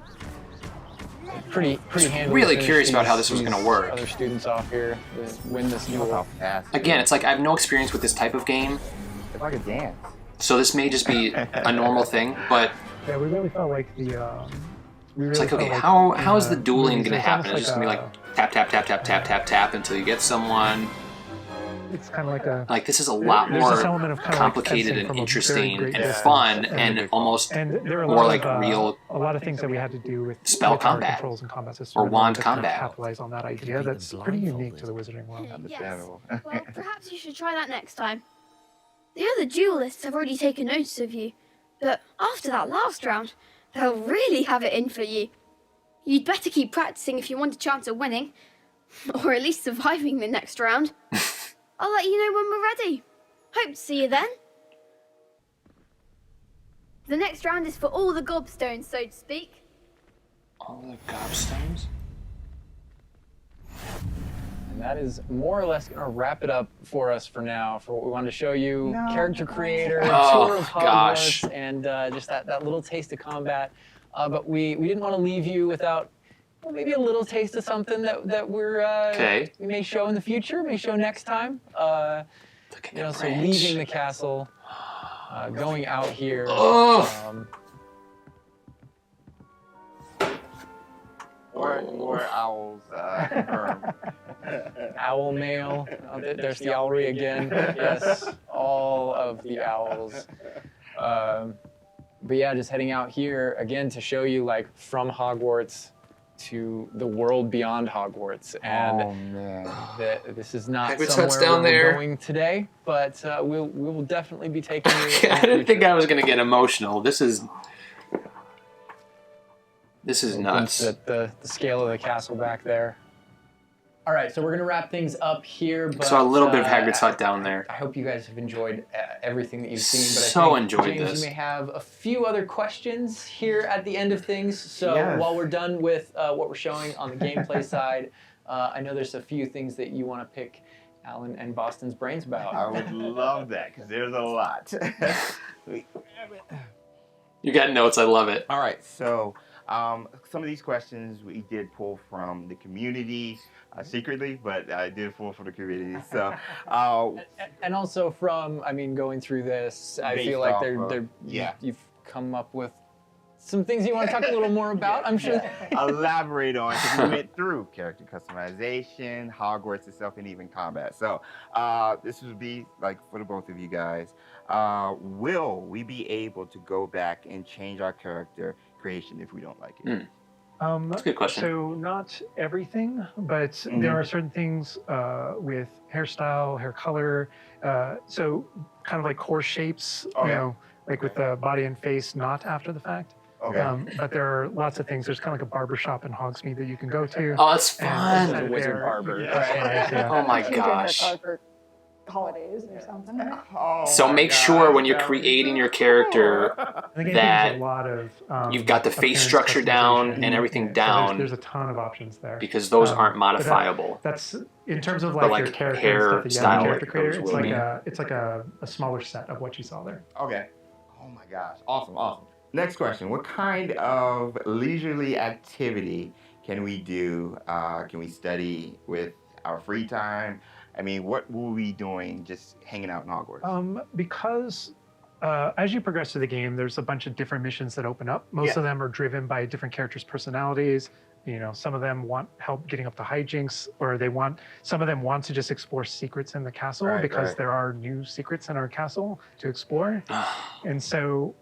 pretty handily really finish curious about how these- this was gonna these work. Other students off here to win this Look how duel. fast. Again, it's like I have no experience with this type of game, It's like a dance. so this may just be a normal thing. But Yeah, we really felt like it's like, okay, how is the dueling gonna happen? It's just gonna be like tap tap tap tap tap tap tap until you get someone. it's kind of like a Like this is a lot There's more this element of kind of like complicated fencing and from a very interesting great and distance. fun and almost And there are a more lot like of, real a lot of things that we had to do with spell with our combat controls and combat systems or in order wand to kind of combat. capitalize on that idea that's pretty unique to the Wizarding world. Yes. Well, perhaps you should try that next time. The other duelists have already taken notice of you, but after that last round, they'll really have it in for you. You'd better keep practicing if you want a chance at winning, or at least surviving the next round. I'll let you know when we're ready. Hope to see you then. The next round is for all the gobstones, so to speak. all the gobstones. And that is more or less going to wrap it up for us for now, for what we wanted to show you. Character creator, Oh, tour of Hogwarts, gosh. and just that little taste of combat. But we didn't want to leave you without maybe a little taste of something that we may show in the future, may show next time. Look at the So bridge. leaving the castle, going out here. Oh. more owls confirmed. Owl mail. Oh, there's the owlry again. Yes, all of the owls. But yeah, just heading out here again to show you like from Hogwarts to the world beyond Hogwarts. And Oh man. this is not Hagrid's somewhere Hut's down where there. we're going today, but we will definitely be taking you. I didn't think I was going to get emotional. This is nuts. At the scale of the castle back there. All right, so we're going to wrap things up here. But, Saw a little bit of Hagrid's Hut down there. I hope you guys have enjoyed everything that you've seen. But So I think, enjoyed James, this. you may have a few other questions here at the end of things. So Yes. while we're done with what we're showing on the gameplay side, I know there's a few things that you want to pick Alan and Boston's brains about. I would love that because there's a lot. You got notes. I love it. All right, so some of these questions we did pull from the community secretly, but I did pull from the community. So, And also from, I mean, going through this, I Based feel like off of- you've come up with some things you want to talk a little more about, I'm sure. elaborate on because we went through character customization, Hogwarts itself, and even combat. So this would be like for the both of you guys. Will we be able to go back and change our character creation if we don't like it? That's a good question. So not everything, but there are certain things with hairstyle, hair color. So kind of like core shapes, you know, like with the body and face, not after the fact. Okay. But there are lots of things. There's kind of like a barber shop in Hogsmeade that you can go to. Oh, that's And fun. inside of Wizard there- barber. Yeah, that's right, yeah. Oh my Change your gosh. hair color for holidays or something. Oh So my make gosh, sure when you're that would be creating so your character cool. I think that there's a lot of you've got the face appearance structure down customization. and everything Yeah, so down there's a ton of options there. because those aren't But modifiable. That's in terms of But, like your like, character hair and stuff that you have style, as a character like, creator. those It's will like be- it's like a smaller set of what you saw there. Okay. Oh my gosh. Awesome. Next question. What kind of leisurely activity can we do? Can we study with our free time? I mean, what will we be doing just hanging out in Hogwarts? Because as you progress through the game, there's a bunch of different missions that open up. Most of them are driven by different characters' personalities. You know, some of them want help getting up the hijinks, or some of them want to just explore secrets in the castle because there are new secrets in our castle to explore. And so,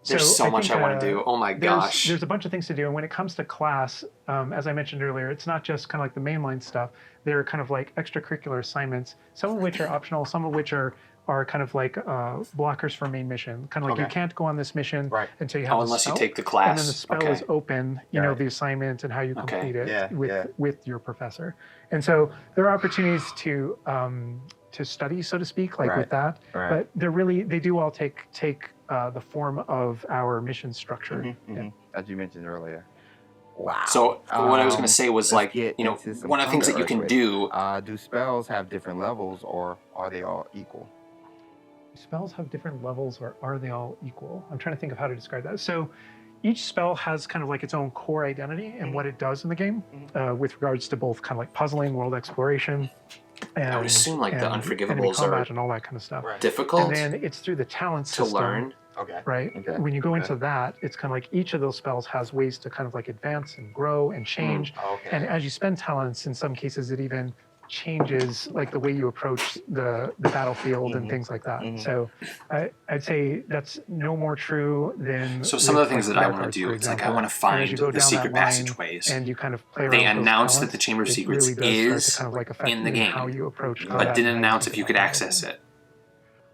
There's so much I want to do. Oh my gosh. There's a bunch of things to do. And when it comes to class, as I mentioned earlier, it's not just kind of like the mainline stuff. There are kind of like extracurricular assignments, some of which are optional, some of which are kind of like blockers for main mission. Kind of like you can't go on this mission until you have unless you spell, take the class. and then the spell is open, you know, the assignment and how you complete it with your professor. And so there are opportunities to study, so to speak, like with that. But they do all take the form of our mission structure. As you mentioned earlier. Wow. So what I was going to say was like, get you know, into some one of the things that you can do. Do spells have different levels, or are they all equal? Spells have different levels, or are they all equal? I'm trying to think of how to describe that. So each spell has kind of like its own core identity and what it does in the game with regards to both kind of like puzzling, world exploration. And, I would assume like the enemy Unforgivables combat are and all that kind of stuff. difficult And then it's through the talent to system, learn. right? When you go into that, it's kind of like each of those spells has ways to kind of like advance and grow and change. And as you spend talents, in some cases, it even changes like the way you approach the battlefield and things like that. So I'd say that's no more true than. So some of the things that I want to do, it's like I want to find the secret passageways. And you kind of play They around with those announced that talents, the Chamber of it Secrets really does start to is kind of like affect in the how game, you approach but combat didn't and announce things if you like could that. access it.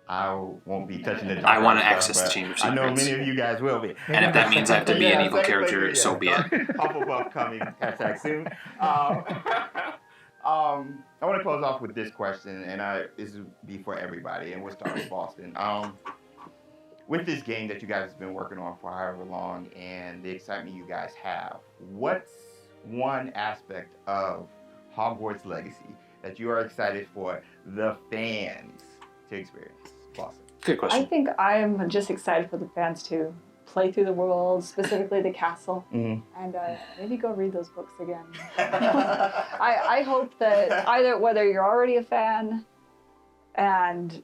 I won't be touching the. I want to stuff, access the but Chamber of I know Secrets. many of you guys will be. And if that means I have to be an evil character, so be it. Hufflepuff coming #soon. I want to close off with this question, and this will be for everybody, and we'll start with Boston. With this game that you guys have been working on for however long, and the excitement you guys have, what's one aspect of Hogwarts Legacy that you are excited for the fans to experience? Boston. Good question. I think I'm just excited for the fans to play through the world, specifically the castle, and maybe go read those books again. I hope that either whether you're already a fan and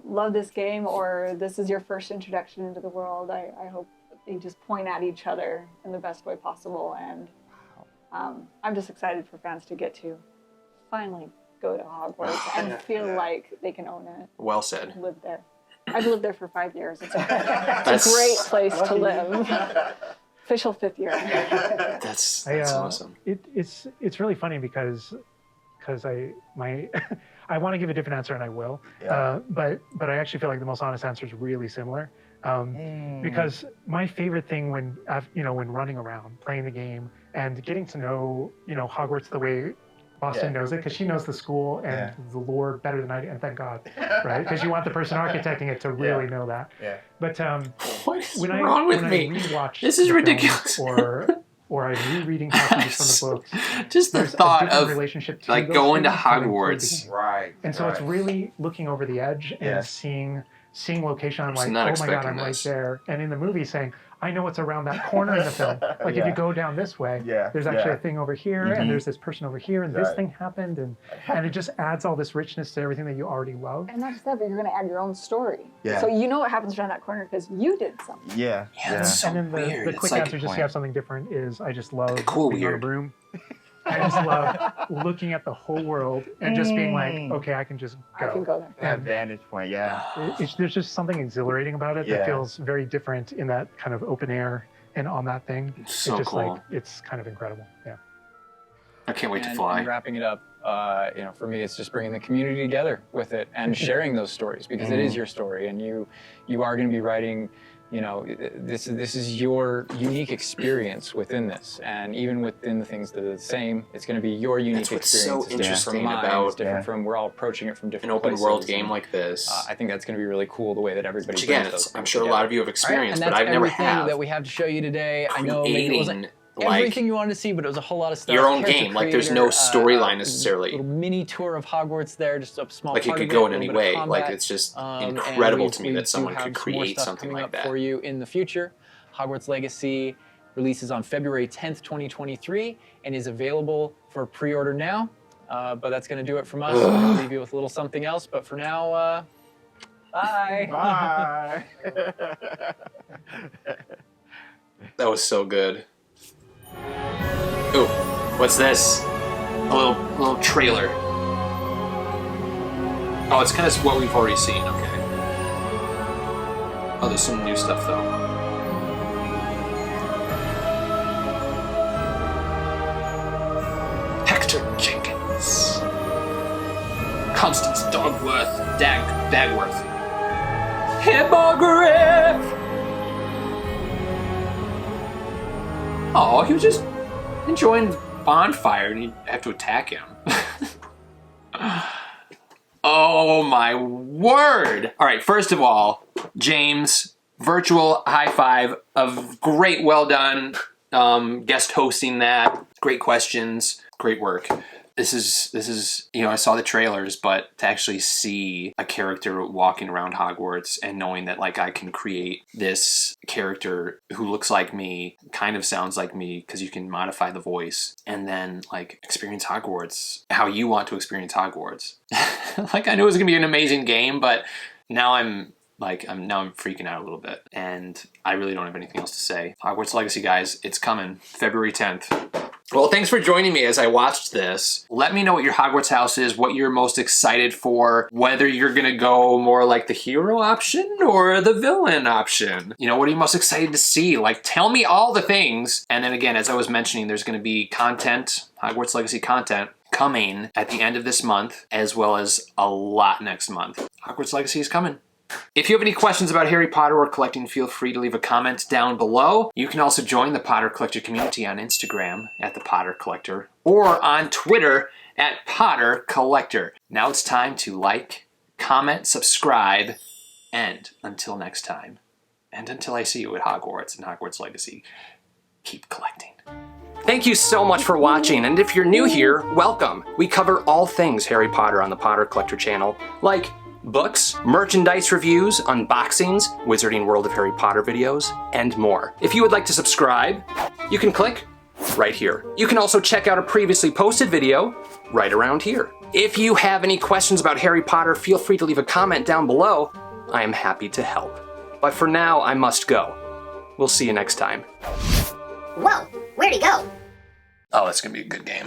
love this game, or this is your first introduction into the world, I hope that they just point at each other in the best way possible and I'm just excited for fans to get to finally go to Hogwarts and feel like they can own it. Well said. Live there. I've lived there for 5 years. It's a great place to live. Official 5th year. That's awesome. It's really funny because I want to give a different answer and I will. Yeah. But I actually feel like the most honest answer is really similar. Because my favorite thing when running around, playing the game, and getting to know Hogwarts the way Boston knows it, because she knows the school and the lore better than I do, and thank God, right? Because you want the person architecting it to really know that. Yeah. But what is wrong with me? This is ridiculous. Or I'm rereading passages from the books. Just the thought of relationship to like those going to things Hogwarts. Right. And so it's really looking over the edge and seeing location. I'm like, not oh my God, I'm expecting this. right there. And in the movie saying, I know what's around that corner in the film. Like if you go down this way, there's actually a thing over here, and there's this person over here, and this thing happened, and it just adds all this richness to everything that you already love. And not just that, but you're going to add your own story. Yeah. So you know what happens around that corner because you did something. Yeah. That's so And then weird. the It's quick like answer, just to have something different, is I just love cool being on a weird. broom. I just love looking at the whole world and just being like, okay, I can just go. I can go there. That vantage point, There's just something exhilarating about it that feels very different in that kind of open air and on that thing. So it's just cool. like, it's kind of incredible. Yeah. I can't wait to And fly. wrapping it up, for me, it's just bringing the community together with it and sharing those stories because it is your story, and you are going to be writing. This is your unique experience within this, and even within the things that are the same, it's going to be your unique That's what's experience. so It's different from interesting mine, about it's different from we're all approaching it from an different open places, world game and, like this. I think that's going to be really cool the way that everybody. Which again, brings those I'm things sure a together. lot of you have experienced, but I've never everything have. that we have to show you today. I know maybe it wasn't Creating everything you wanted to see, but it was a whole lot of stuff. your own Character game. Like there's no creator, storyline necessarily. Little mini tour of Hogwarts there, just a small Like it part could of go it, in a any little bit of way. combat. Like it's just And incredible to me we that do someone have could some more create stuff something coming like up that. for you in the future. Hogwarts Legacy releases on February 10th, 2023, and is available for pre-order now. But that's going to do it from us. We're going to leave you with a little something else. But for now, bye. Bye. That was so good. Ooh, what's this? A little trailer. Oh, it's kind of what we've already seen. Okay. Oh, there's some new stuff though. Hector Jenkins. Constance Dagworth. Hippogriff! Oh, he was just enjoying the bonfire and you have to attack him. Oh my word! Alright, first of all, James, virtual high five of great, well done guest hosting that. Great questions, great work. This is, I saw the trailers, but to actually see a character walking around Hogwarts and knowing that like I can create this character who looks like me, kind of sounds like me, because you can modify the voice, and then like experience Hogwarts how you want to experience Hogwarts. Like I knew it was gonna be an amazing game, but now I'm freaking out a little bit, and I really don't have anything else to say. Hogwarts Legacy, guys, it's coming February 10th. Well, thanks for joining me as I watched this. Let me know what your Hogwarts house is, what you're most excited for, whether you're gonna go more like the hero option or the villain option. What are you most excited to see? Like, tell me all the things. And then again, as I was mentioning, there's gonna be content, Hogwarts Legacy content, coming at the end of this month, as well as a lot next month. Hogwarts Legacy is coming. If you have any questions about Harry Potter or collecting, feel free to leave a comment down below. You can also join the Potter Collector community on Instagram at The Potter Collector or on Twitter at Potter Collector. Now it's time to like, comment, subscribe, and until next time, and until I see you at Hogwarts and Hogwarts Legacy, keep collecting. Thank you so much for watching, and if you're new here, welcome. We cover all things Harry Potter on the Potter Collector channel, like books, merchandise reviews, unboxings, Wizarding World of Harry Potter videos, and more. If you would like to subscribe, you can click right here. You can also check out a previously posted video right around here. If you have any questions about Harry Potter, feel free to leave a comment down below. I am happy to help. But for now, I must go. We'll see you next time. Whoa, where'd he go? Oh, that's going to be a good game.